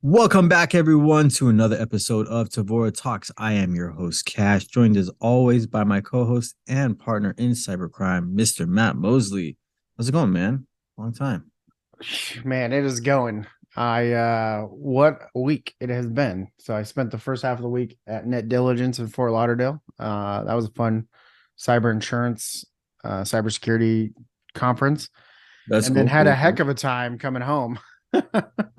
Welcome back, everyone, to another episode of Tevora Talks. I am your host, Cash, joined as always by my co-host and partner in cybercrime, Mr. Matt Mosley. How's it going, man? Long time. Man, it is going. What a week it has been. So I spent the first half of the week at Net Diligence in Fort Lauderdale. That was a fun cyber insurance, cybersecurity conference. That's And cool. then had Cool, a heck cool. of a time coming home. Yeah,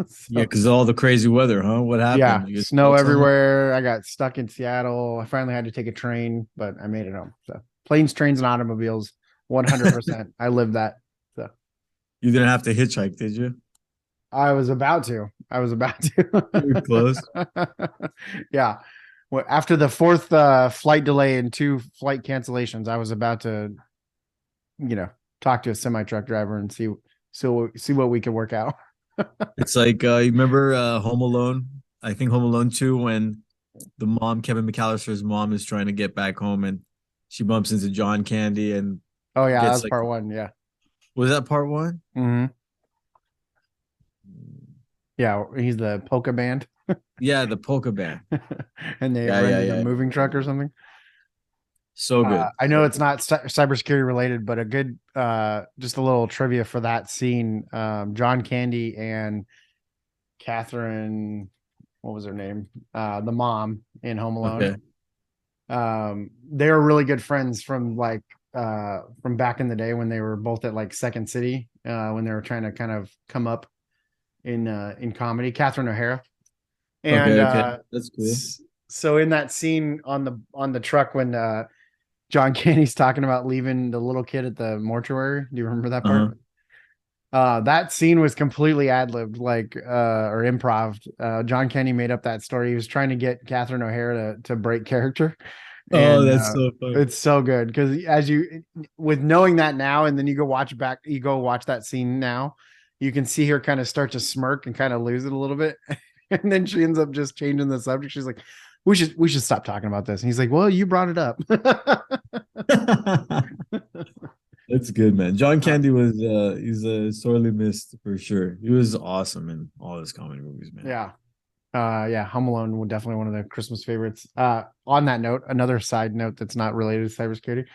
So, because all the crazy weather, huh? What yeah, happened? You get snow stuck somewhere? everywhere. I got stuck in Seattle. I finally had to take a train, but I made it home. So planes, trains, and automobiles, 100%. I lived that. So You didn't have to hitchhike, did you? I was about to. I was about You're close. to. Yeah. Well, after the fourth flight delay and two flight cancellations, I was about to, talk to a semi truck driver and see what we could work out. It's like you remember Home Alone? I think Home Alone 2 when the mom, Kevin McAllister's mom, is trying to get back home and she bumps into John Candy and Oh yeah, gets that's like, part one. Yeah. was that part one? Hmm. Yeah, he's the polka band, Yeah, the polka band. and they Yeah, yeah, rented a yeah. moving truck or something. So good. I know it's not cybersecurity related, but a good, just a little trivia for that scene. John Candy and Catherine, what was her name? The mom in Home Alone. Okay. They were really good friends from back in the day when they were both at like Second City, when they were trying to kind of come up in comedy. Catherine O'Hara. And Okay. Okay. That's cool. so in that scene on the truck when John Candy's talking about leaving the little kid at the mortuary. Do you remember that Uh-huh. part? That scene was completely ad-libbed, or improv. John Candy made up that story. He was trying to get Catherine O'Hara to break character, Oh, and that's so funny. it's so good because with knowing that now, and then you go watch that scene now, you can see her kind of start to smirk and kind of lose it a little bit, and then she ends up just changing the subject. She's like, "We should stop talking about this," and he's like, "Well, you brought it up." That's good, man. John Candy was he's sorely missed for sure. He was awesome in all his comedy movies, man. Yeah. Yeah, Home Alone was definitely one of the Christmas favorites. On that note, another side note that's not related to cybersecurity.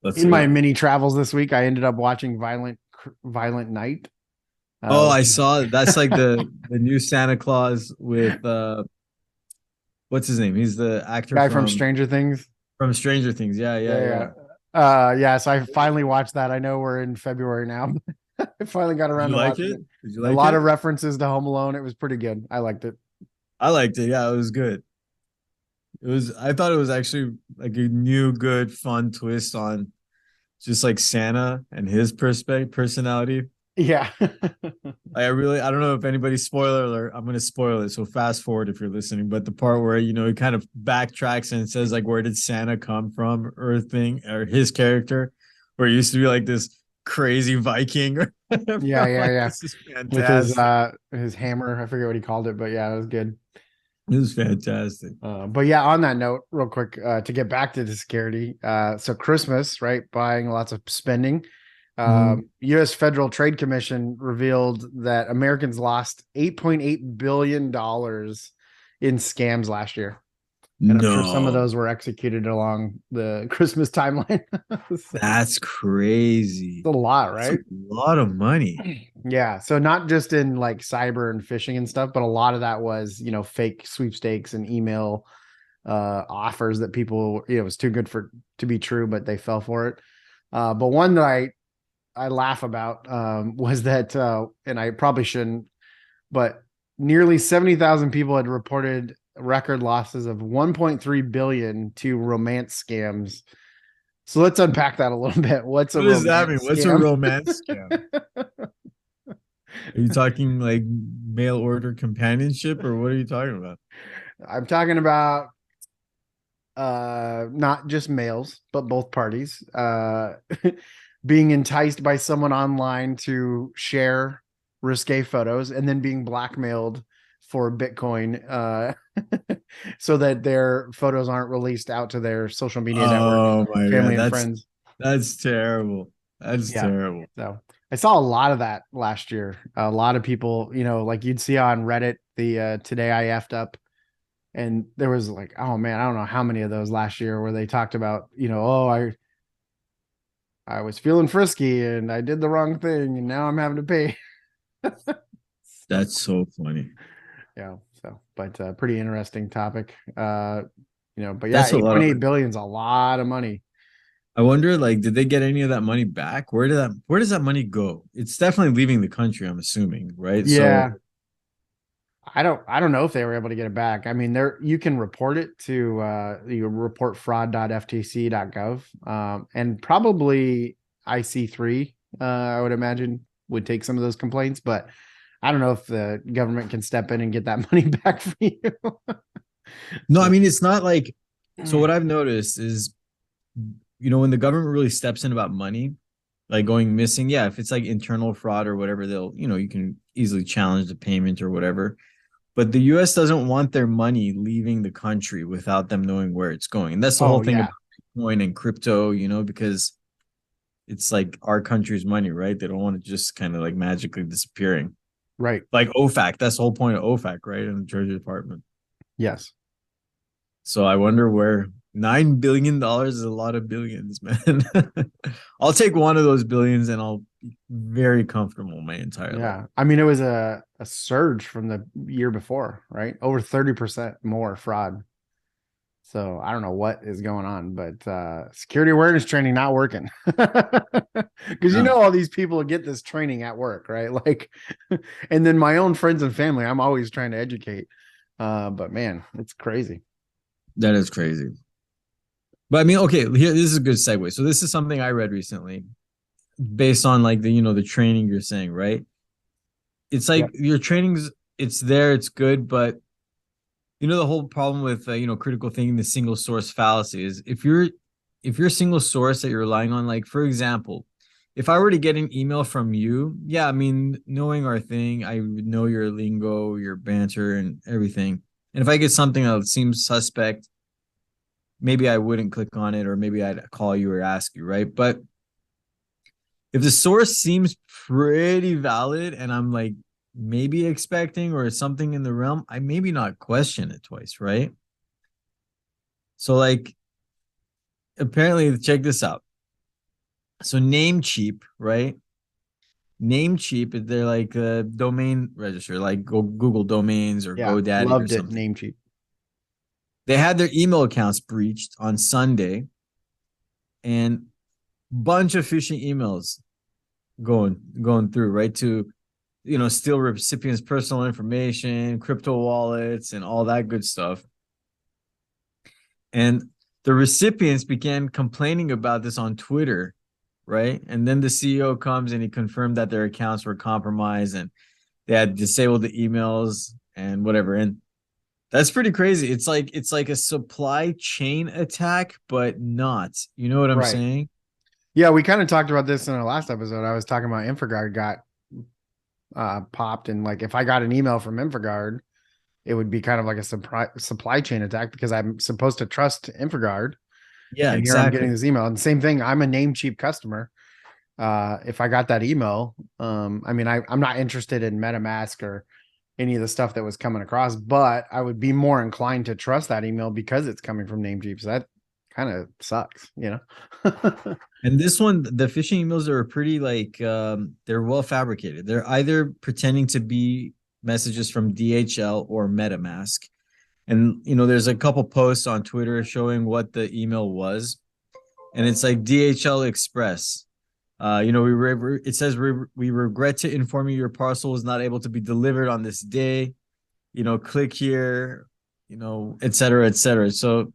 Let's In hear my it. mini travels this week, I ended up watching Violent Night. Oh, Which I is saw it. That's like the new Santa Claus with what's his name? He's the actor guy from Stranger Things. from Stranger Things. Yeah, yeah, Yeah, yeah. yeah. Yeah, so I finally watched that. I know we're in February now. I finally got Did around you to like watching it? it. Did you A like lot it? of references to Home Alone. It was pretty good. I liked it. I liked it. Yeah, it was good. It was I thought it was actually like a new good fun twist on just like Santa and his personality. Yeah. I don't know if anybody's spoiler alert. I'm gonna spoil it, so fast forward if you're listening. But the part where he kind of backtracks and says like, "Where did Santa come from?" or thing, or his character, where he used to be like this crazy Viking. Yeah, I'm yeah, like, yeah. this is With fantastic. his hammer. I forget what he called it, but yeah, it was good. This is fantastic. But yeah, on that note, real quick, to get back to the security. So Christmas, right? Buying lots of spending. Mhm. U.S. Federal Trade Commission revealed that Americans lost $8.8 billion in scams last year, and I'm sure some of No, those were executed along the Christmas timeline. So, that's crazy. it's a lot, That's a right? lot of money. Yeah. So not just in like cyber and phishing and stuff, but a lot of that was, fake sweepstakes and email offers that people, it was too good for to be true, but they fell for it. But one that I laugh about was that, and I probably shouldn't, but nearly 70,000 people had reported record losses of 1.3 billion to romance scams. So let's unpack that a little bit. What's a What does that mean? romance What's a scam? romance scam? Are you talking like mail order companionship or what are you talking about? I'm talking about not just males, but both parties being enticed by someone online to share risque photos and then being blackmailed for Bitcoin so that their photos aren't released out to their social media network, Oh my family God. and friends. That's terrible. That's Yeah. terrible. So I saw a lot of that last year. A lot of people, like you'd see on Reddit the today I effed up. And there was like, oh man, I don't know how many of those last year where they talked about, oh, I was feeling frisky and I did the wrong thing and now I'm having to pay. That's so funny. Yeah. So, but pretty interesting topic. But yeah, That's a lot of. 8.8 billion is a lot of money. I wonder, like, did they get any of that money back? Where does that money go? It's definitely leaving the country, I'm assuming, right? Yeah. So I don't know if they were able to get it back. I mean, you can report it to you report fraud.ftc.gov. And probably IC3, I would imagine, would take some of those complaints, but I don't know if the government can step in and get that money back for you. no, I mean it's not like. So what I've noticed is, when the government really steps in about money, like going missing, yeah, if it's like internal fraud or whatever, they'll, you can easily challenge the payment or whatever. But the US doesn't want their money leaving the country without them knowing where it's going. And that's the whole thing Yeah. about Bitcoin and crypto, because it's like our country's money, right? They don't want it just kind of like magically disappearing. Right. Like OFAC, that's the whole point of OFAC, right? In the Treasury Department. Yes. So I wonder where $9 billion is a lot of billions, man. I'll take one of those billions and I'll be very comfortable my entire life. Yeah. I mean, it was a surge from the year before, right? Over 30% more fraud. So I don't know what is going on, but security awareness training not working. Because all these people get this training at work, right? Like, and then my own friends and family, I'm always trying to educate. But man, it's crazy. That is crazy. But I mean, okay, here this is a good segue. So this is something I read recently, based on like the training you're saying, right? It's like your training's it's there, it's good, but the whole problem with critical thinking, the single source fallacy is if you're single source that you're relying on, like for example, if I were to get an email from you, yeah, I mean, knowing our thing, I would know your lingo, your banter, and everything. And if I get something that seems suspect, maybe I wouldn't click on it, or maybe I'd call you or ask you, right? But if the source seems pretty valid and I'm like maybe expecting or something in the realm, I maybe not question it twice, right? So like apparently, check this out. So Namecheap, right? Namecheap, they're like a domain registrar, like Google Domains or GoDaddy or Loved it. something. Namecheap. They had their email accounts breached on Sunday, and bunch of phishing emails going through, right, to steal recipients' personal information, crypto wallets, and all that good stuff. And the recipients began complaining about this on Twitter, right? And then the CEO comes and he confirmed that their accounts were compromised and they had disabled the emails and whatever. And that's pretty crazy. It's like a supply chain attack, but not. You know what I'm saying? Yeah, we kind of talked about this in our last episode. I was talking about InfraGard got popped, and like if I got an email from InfraGard, it would be kind of like a supply chain attack because I'm supposed to trust InfraGard. Yeah, and here I'm getting this email. And the same thing, I'm a Namecheap customer. If I got that email, I mean, I'm not interested in MetaMask or any of the stuff that was coming across, but I would be more inclined to trust that email because it's coming from Namecheap. So that kind of sucks, And this one, the phishing emails are pretty like they're well fabricated. They're either pretending to be messages from DHL or MetaMask. And there's a couple posts on Twitter showing what the email was. And it's like DHL Express. It says we regret to inform you your parcel is not able to be delivered on this day. Click here, et cetera, et cetera. So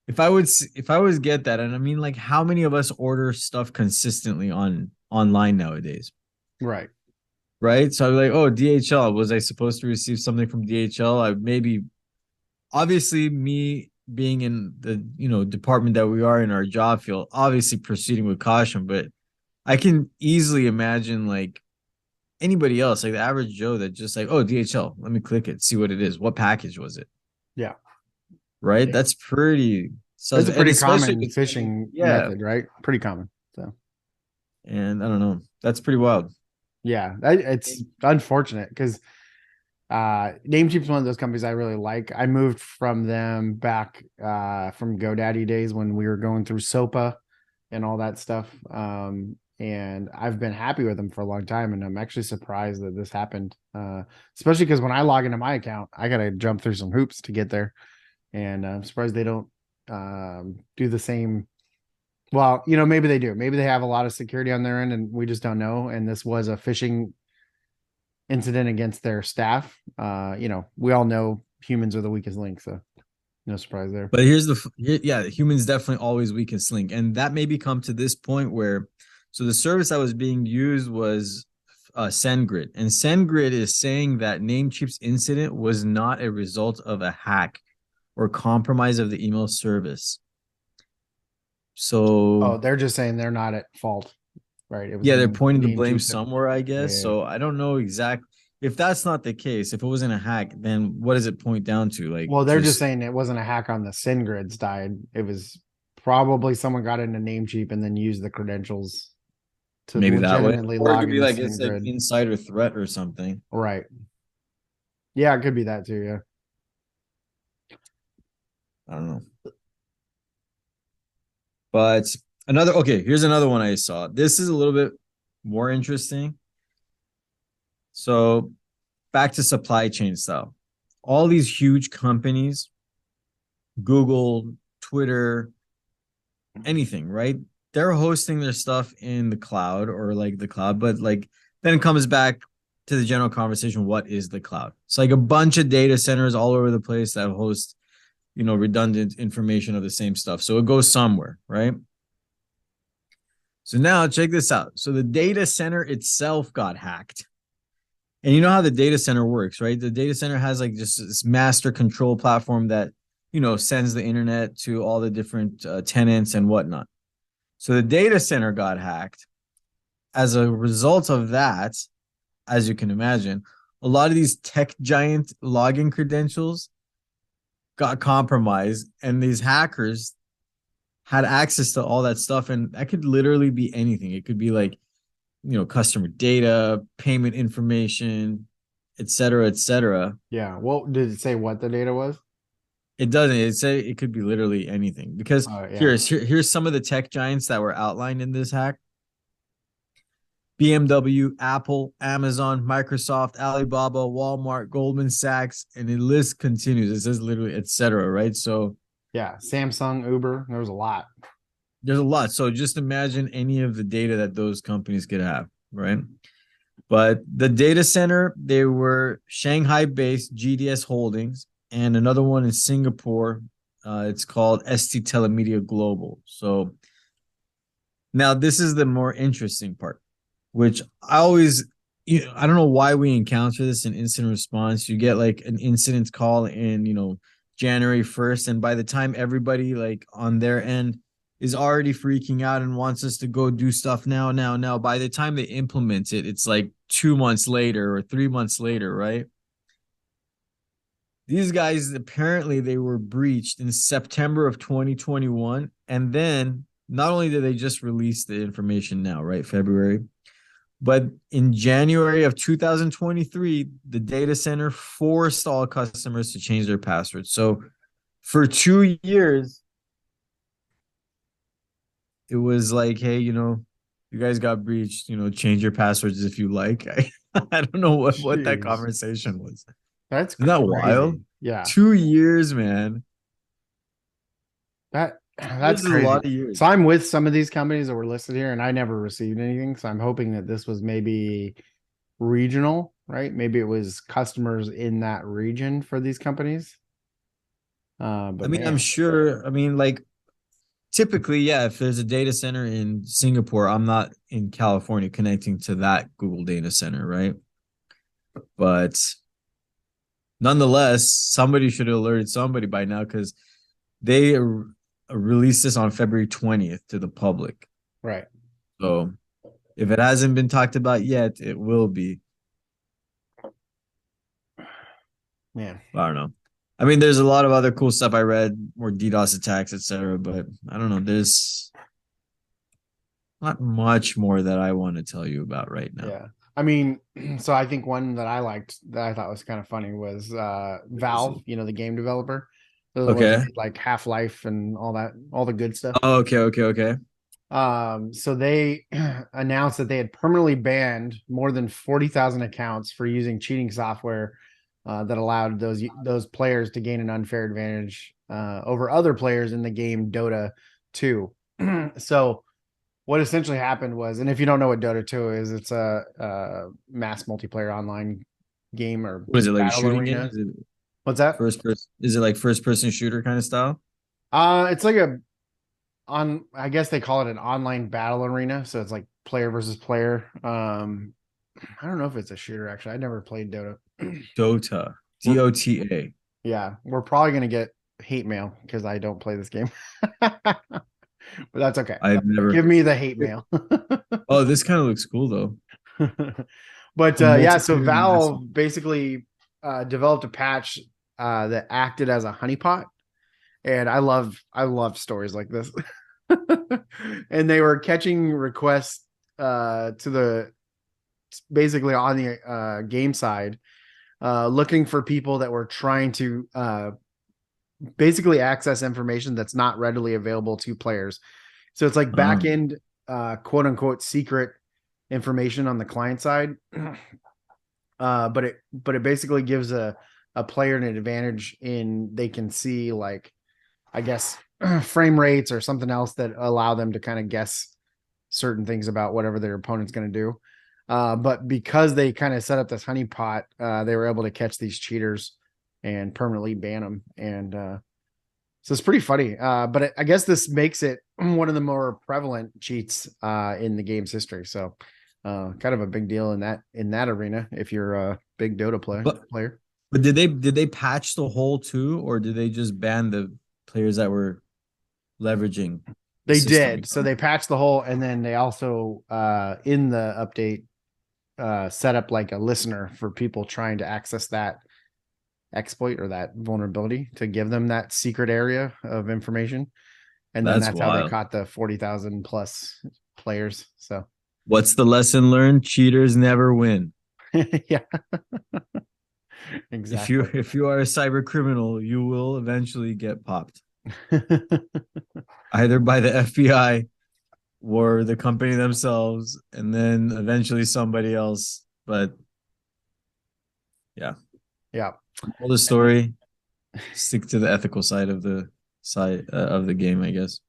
if I would get that, and I mean, like, how many of us order stuff consistently online nowadays? Right. Right. So I'm like, oh, DHL. Was I supposed to receive something from DHL? Obviously, me being in the department that we are in our job field, obviously proceeding with caution, but I can easily imagine like anybody else, like the average Joe, that just like, oh, DHL, let me click it, see what it is. What package was it? Yeah. Right. That's pretty. That's a pretty common phishing method, right? Pretty common. So, and I don't know. That's pretty wild. Yeah, it's unfortunate because Namecheap's one of those companies I really like. I moved from them back from GoDaddy days when we were going through SOPA and all that stuff. And I've been happy with them for a long time, and I'm actually surprised that this happened. Especially because when I log into my account, I gotta jump through some hoops to get there, and I'm surprised they don't do the same. Well, maybe they do. Maybe they have a lot of security on their end, and we just don't know. And this was a phishing incident against their staff. We all know humans are the weakest link, so no surprise there. But yeah, humans definitely always weakest link, and that maybe come to this point where, so the service that was being used was SendGrid, and SendGrid is saying that Namecheap's incident was not a result of a hack or compromise of the email service. So, they're just saying they're not at fault, right? It was yeah, they're pointing the blame Namecheap somewhere, I guess. Yeah. So I don't know exactly if that's not the case. If it wasn't a hack, then what does it point down to? Like, Well, they're just saying it wasn't a hack on the SendGrid side. It was probably someone got into Namecheap and then used the credentials to maybe that way, legitimately or it log could be into like it's like SendGrid. insider threat or something. Right. Yeah, it could be that too. Yeah. I don't know. But here's another one I saw. This is a little bit more interesting. So back to supply chain stuff. All these huge companies, Google, Twitter, anything, right? They're hosting their stuff in the cloud or like the cloud, but like then it comes back to the general conversation. What is the cloud? It's like a bunch of data centers all over the place that host, redundant information of the same stuff. So it goes somewhere, right? So now check this out. So the data center itself got hacked. And you know how the data center works, right? The data center has like just this master control platform that, sends the internet to all the different tenants and whatnot. So the data center got hacked. As a result of that, as you can imagine, a lot of these tech giant login credentials got compromised, and these hackers had access to all that stuff. And that could literally be anything. It could be like, customer data, payment information, et cetera, et cetera. Yeah. Well, did it say what the data was? It doesn't. It say it could be literally anything. Because Yeah. here's some of the tech giants that were outlined in this hack: BMW, Apple, Amazon, Microsoft, Alibaba, Walmart, Goldman Sachs, and the list continues. It says literally, et cetera, right? So yeah, Samsung, Uber, there was a lot. There's a lot. So just imagine any of the data that those companies could have, right? But the data center, they were Shanghai-based GDS Holdings, and another one in Singapore. It's called ST Telemedia Global. So now this is the more interesting part, which I always, I don't know why we encounter this in incident response. You get like an incident call in, January 1st, and by the time everybody like on their end is already freaking out and wants us to go do stuff now. By the time they implement it, it's like 2 months later or 3 months later, right? These guys, apparently they were breached in September of 2021. And then not only did they just release the information now, right, February, but in January of 2023, the data center forced all customers to change their passwords. So for 2 years, it was like, hey, you guys got breached, change your passwords if you like. I don't know what that conversation was. That's Isn't that wild? Yeah. 2 years, man. That's crazy. A lot of years. So I'm with some of these companies that were listed here, and I never received anything. So I'm hoping that this was maybe regional, right? Maybe it was customers in that region for these companies. But I'm sure. Like typically, yeah, if there's a data center in Singapore, I'm not in California connecting to that Google data center, right? But nonetheless, somebody should have alerted somebody by now, because they released this on February 20th to the public. Right. So if it hasn't been talked about yet, it will be. Man. I don't know. There's a lot of other cool stuff I read, more DDoS attacks, etc. But I don't know. There's not much more that I want to tell you about right now. Yeah. I mean, so I think one that I liked that I thought was kind of funny was Valve, the game developer. They're the ones that Okay. made like Half-Life and all that, all the good stuff. Oh, okay. So they announced that they had permanently banned more than 40,000 accounts for using cheating software that allowed those players to gain an unfair advantage over other players in the game Dota 2. So what essentially happened was, and if you don't know what Dota 2 is, it's a mass multiplayer online game or What is it, like a battle shooting game? arena. Is it What's that? first person? Is it like first person shooter kind of style? It's like I guess they call it an online battle arena. So it's like player versus player. I don't know if it's a shooter actually. I never played Dota. Dota. We're, Dota. yeah, we're probably gonna get hate mail because I don't play this game. But that's okay. I've never. Give me the hate mail. Oh, this kind of looks cool though. But A yeah, so multiplayer mass. Valve basically developed a patch that acted as a honeypot, and I love stories like this. And they were catching requests to the basically on the game side, looking for people that were trying to basically access information that's not readily available to players. So it's like back Oh, end, quote unquote, secret information on the client side. But it basically gives a player an advantage in they can see like, I guess, frame rates or something else that allow them to kind of guess certain things about whatever their opponent's going to do. But because they kind of set up this honeypot, they were able to catch these cheaters and permanently ban them. And so it's pretty funny. But I guess this makes it one of the more prevalent cheats in the game's history. So kind of a big deal in that arena if you're a big Dota player. but did they patch the hole too, or did they just ban the players that were leveraging the They system? did. So they patched the hole, and then they also in the update set up like a listener for people trying to access that exploit or that vulnerability to give them that secret area of information. And then That's that's how they wild. caught the 40,000 plus players. So What's the lesson learned? Cheaters never win. yeah, If you exactly. if you are a cyber criminal, you will eventually get popped, either by the FBI or the company themselves, and then eventually somebody else. But yeah, Yeah. all the story, stick to the ethical side of the game, I guess.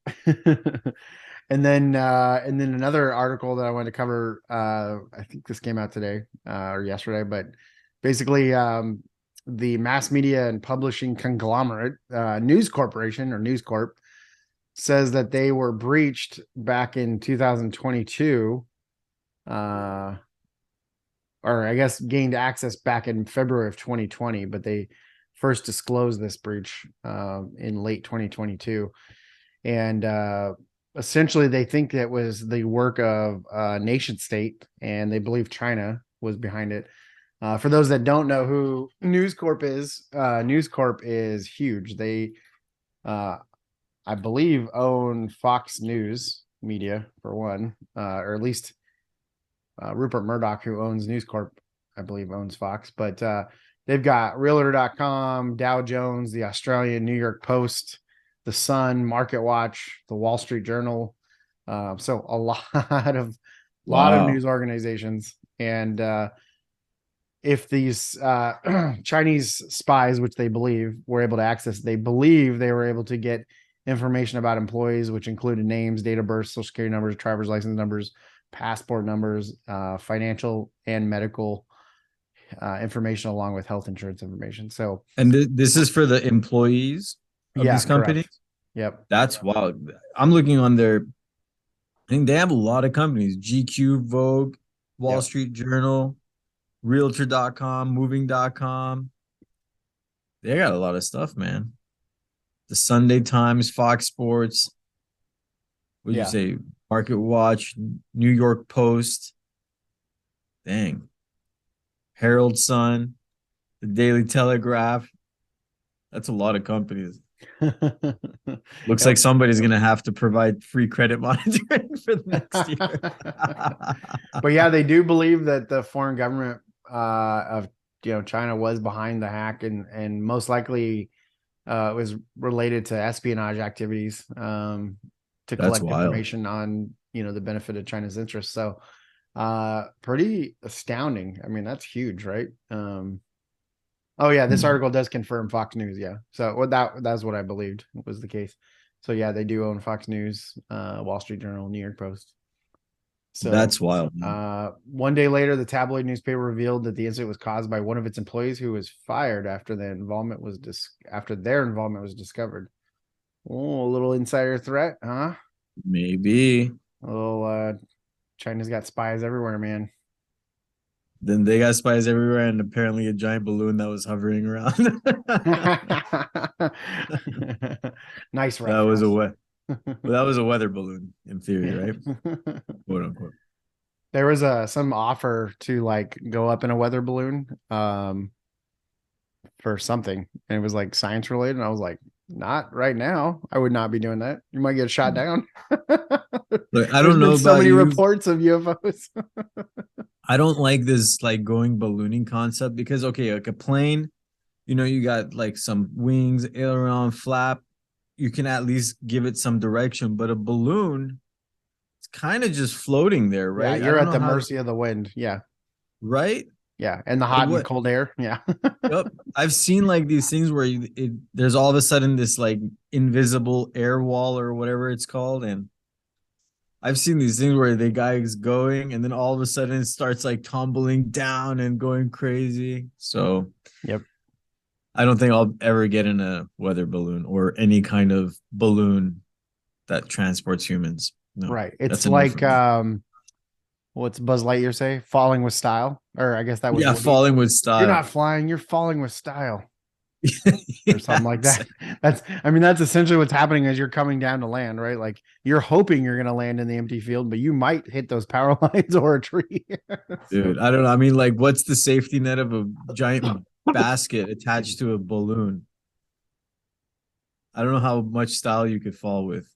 And then another article that I wanted to cover, I think this came out today or yesterday, but basically the mass media and publishing conglomerate News Corporation or News Corp says that they were breached back in 2022, or I guess gained access back in February of 2020, but they first disclosed this breach in late 2022. And essentially, they think it was the work of a nation state, and they believe China was behind it. For those that don't know who News Corp is huge. They, I believe, own Fox News Media for one, or at least Rupert Murdoch, who owns News Corp, I believe owns Fox. But they've got Realtor.com, Dow Jones, the Australian New York Post, the Sun, Market Watch, the Wall Street Journal. So a lot of Wow. news organizations. And if these Chinese spies, which they believe were able to access, they believe they were able to get information about employees, which included names, date of birth, social security numbers, driver's license numbers, passport numbers, financial and medical information, along with health insurance information. So, And this is for the employees of yeah, these companies. correct. Yep. That's wild. I'm looking on their. I think they have a lot of companies: GQ, Vogue, Wall Yep. Street Journal, Realtor.com, Moving.com. They got a lot of stuff, man. The Sunday Times, Fox Sports. What did you Yeah. say? Market Watch, New York Post. Dang. Herald Sun, the Daily Telegraph. That's a lot of companies. Looks like somebody's gonna have to provide free credit monitoring for the next year. But yeah, they do believe that the foreign government of China was behind the hack, and most likely was related to espionage activities to collect information on the benefit of China's interests. So pretty astounding. I mean, that's huge, right? Oh yeah, this article does confirm Fox News. Yeah, so that's what I believed was the case. So yeah, they do own Fox News, Wall Street Journal, New York Post. So that's wild. One day later, the tabloid newspaper revealed that the incident was caused by one of its employees who was fired after their involvement was discovered. Oh, a little insider threat, huh? Maybe. A little China's got spies everywhere, man. Then they got spies everywhere, and apparently a giant balloon that was hovering around. Nice reference. That was a weather balloon in theory, right? Quote unquote. There was some offer to like go up in a weather balloon for something, and it was like science related, and I was like, not right now. I would not be doing that. You might get shot down. Look, I don't know about so many reports of UFOs. I don't like this like going ballooning concept because okay, like a plane, you got like some wings, aileron, flap. You can at least give it some direction, but a balloon, it's kind of just floating there, right? Yeah, you're at the mercy of the wind. Yeah. Right? Yeah, and the hot and cold air. Yeah. Yep. I've seen like these things where there's all of a sudden this like invisible air wall or whatever it's called, and I've seen these things where the guy is going and then all of a sudden it starts like tumbling down and going crazy. So, yep. I don't think I'll ever get in a weather balloon or any kind of balloon that transports humans. No, right. It's like what's Buzz Lightyear say? Falling with style. Or I guess that was falling with style. You're not flying, you're falling with style. Or something like that. That's essentially what's happening as you're coming down to land, right? Like you're hoping you're gonna land in the empty field, but you might hit those power lines or a tree. Dude, I don't know. I mean, like, what's the safety net of a giant basket attached to a balloon? I don't know how much style you could fall with.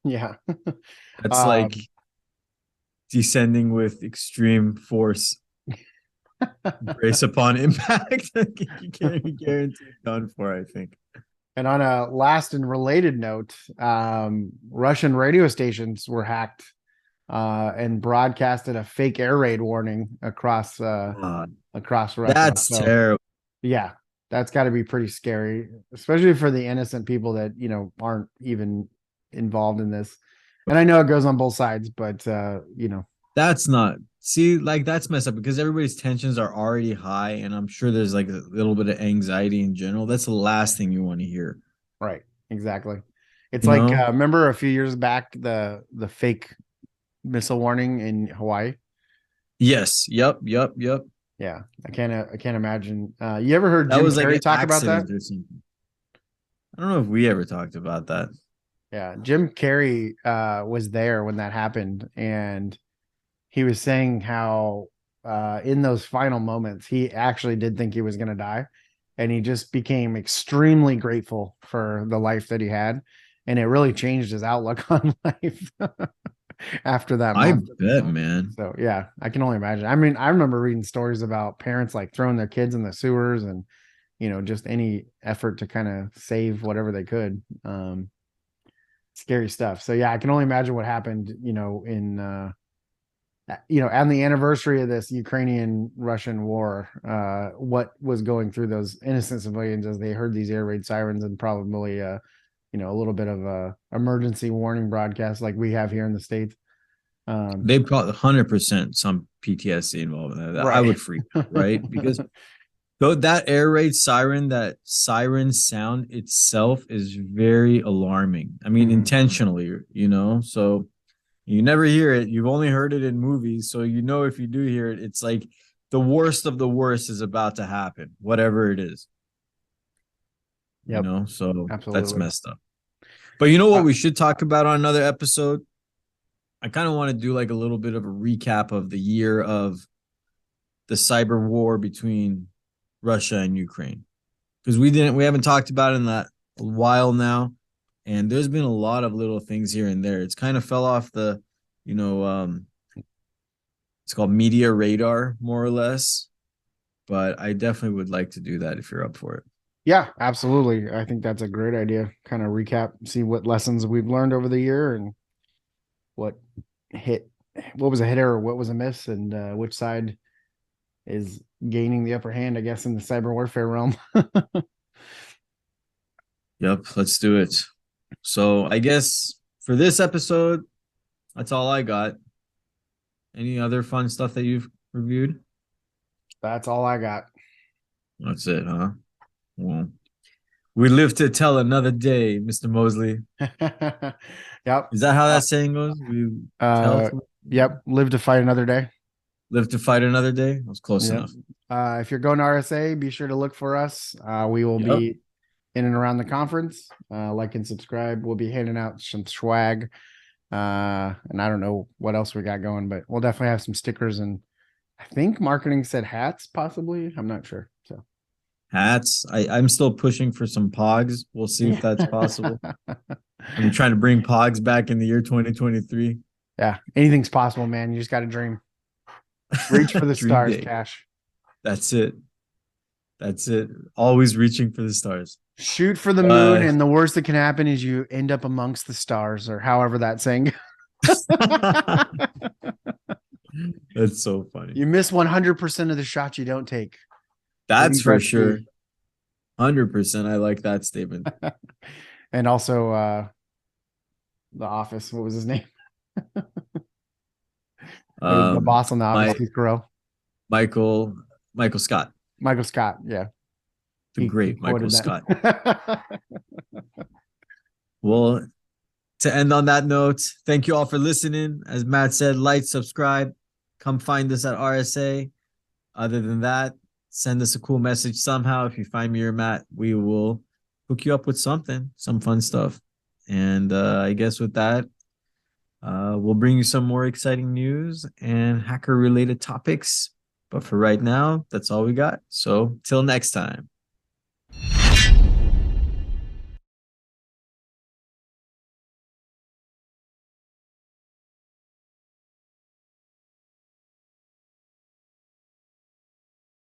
Yeah. That's like descending with extreme force. Brace upon impact. You can't be guaranteed done for, I think. And on a last and related note, Russian radio stations were hacked and broadcasted a fake air raid warning across Russia. That's terrible. Yeah, that's got to be pretty scary, especially for the innocent people that aren't even involved in this. And I know it goes on both sides, but that's not. See, like that's messed up because everybody's tensions are already high, and I'm sure there's like a little bit of anxiety in general. That's the last thing you want to hear. Right. Exactly. It's remember a few years back the fake missile warning in Hawaii? Yes. Yep. Yeah. I can't imagine. You ever heard Jim Carrey talk about that? I don't know if we ever talked about that. Yeah. Jim Carrey was there when that happened, and he was saying how in those final moments, he actually did think he was going to die. And he just became extremely grateful for the life that he had. And it really changed his outlook on life after that moment. I bet, man. So, yeah, I can only imagine. I mean, I remember reading stories about parents like throwing their kids in the sewers and, just any effort to kind of save whatever they could. Scary stuff. So, yeah, I can only imagine what happened, in on the anniversary of this Ukrainian-Russian war, what was going through those innocent civilians as they heard these air raid sirens and probably, a little bit of a emergency warning broadcast like we have here in the States. They probably 100% some PTSD involved in that. Right. I would freak out, right? Because though that air raid siren, that siren sound itself is very alarming. I mean, intentionally, so you never hear it. You've only heard it in movies. So, if you do hear it, it's like the worst of the worst is about to happen, whatever it is. Yep. So absolutely. That's messed up. But you know what we should talk about on another episode? I kind of want to do like a little bit of a recap of the year of the cyber war between Russia and Ukraine. Because we haven't talked about it in that a while now, and there's been a lot of little things here and there. It's kind of fell off the, it's called media radar, more or less. But I definitely would like to do that if you're up for it. Yeah, absolutely. I think that's a great idea. Kind of recap, see what lessons we've learned over the year and what was a hit or what was a miss, and which side is gaining the upper hand, I guess, in the cyber warfare realm. Yep, let's do it. So I guess for this episode, that's all I got. Any other fun stuff that you've reviewed? That's all I got. That's it, huh? Well, we live to tell another day, Mr. Mosley. Yep. Is that how that saying goes? We Yep. Live to fight another day. Live to fight another day. That was close enough. If you're going to RSA, be sure to look for us. We will be in and around the conference. Like and subscribe. We'll be handing out some swag. And I don't know what else we got going, but we'll definitely have some stickers, and I think marketing said hats, possibly. I'm not sure. So hats. I'm still pushing for some pogs. We'll see if that's possible. I'm trying to bring pogs back in the year 2023. Yeah, anything's possible, man. You just got to dream. Reach for the stars, Cash. That's it. That's it. Always reaching for the stars. Shoot for the moon, and the worst that can happen is you end up amongst the stars, or however that saying. That's so funny. You miss 100% of the shots you don't take. That's for sure. 100%. I like that statement. And also The Office. What was his name? The boss on The Office, Steve Carell. Michael Scott. Michael Scott, yeah. The great Michael Scott. Well, to end on that note, thank you all for listening. As Matt said, like, subscribe, come find us at RSA. Other than that, send us a cool message somehow. If you find me or Matt, we will hook you up with something, some fun stuff. And I guess with that, we'll bring you some more exciting news and hacker-related topics. But for right now, that's all we got. So till next time.